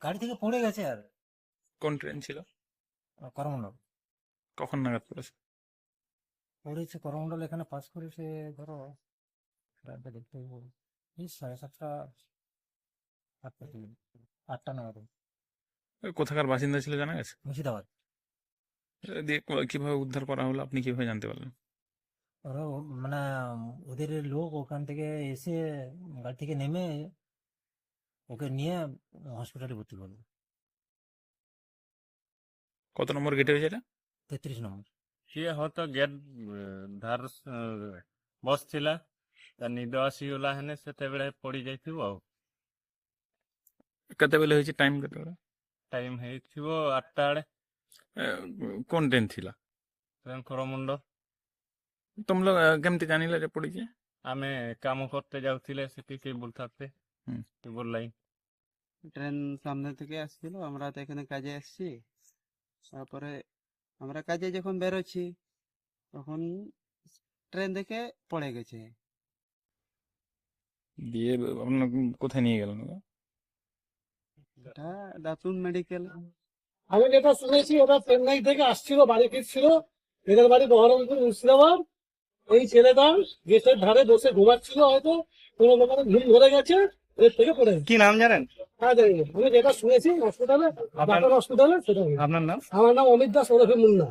গাড়ি থেকে পড়ে গেছে আর কোন ট্রেন ছিল? করমণ্ডল কখন নাগাদ পড়েছে? পড়েছে। করমণ্ডল এখানে পাস করেছে ধরো রাতটা দেখতে হইব, এই 7:30 8টা দিকে, 8টা নাগাদ। কোথাকার বাসিন্দা ছিল জানা গেছে? মুর্শিদাবাদ। দিয়ে কিভাবে উদ্ধার করা হলো আপনি কিভাবে জানতে পারলেন? ওরা মানে ওদের লোক ওখান থেকে এসে গাড়ি থেকে নেমে ওকে নিয়ে হসপিটালে ভর্তি করলো। কত নম্বর গেটে হয়েছে এটা? 33 নম্বর। ସିଏ ହତ ଗେଟ୍ ଧାର ବସିଥିଲା, ତା ନିଦ ଆସିଗଲା ହେନେ ସେତେବେଳେ ପଡି ଯାଇଥିବ ଆଉ। କେତେବେଳେ ହେଇଛି? ଟାଇମ୍ କେତେବେଳେ? ଟାଇମ୍ ହେଇଥିବ 8ଟା ବେଳେ। কোন ট্রেন ଥିଲା? ଟ୍ରେନ୍ କରମୁଣ୍ଡ। ତମ ଲୋକ କେମିତି ଜାଣିଲେ ଯେ ପଡିଛି? ଆମେ କାମ করতে যাଉଥିଲେ সেটি কেবল থাকতে হুম। কেবল লাইন। ট্রেন সামনে থেকে আসছিল, আমরা তো এখানে কাজে আসছি। তারপরে আমরা কাজে যখন বেরোচ্ছি তখন ট্রেন দেখে পড়ে গেছে। দিয়ে আপনার কোথায় নিয়ে গেলেন ওরা? এটা দাতুন মেডিকেল। আমি যেটা শুনেছি ওরা চেন্নাই থেকে আসছিল, বাড়ি ফিরছিল, এদের বাড়ি বহরমপুর মুর্শিদাবাদ। এই ছেলেটা গেটের ধারে বসে ঘুমাচ্ছিল, হয়তো কোনো দোকানে ঘুম ধরে গেছে, এর থেকে পড়ে গেছে। কি নাম জানেন? হ্যাঁ জানি না। আমি যেটা শুনেছি হসপিটালে, ঢাকার হসপিটালে সেটা। আপনার নাম? আমার নাম অমিত দাস ওরফে মুন্না।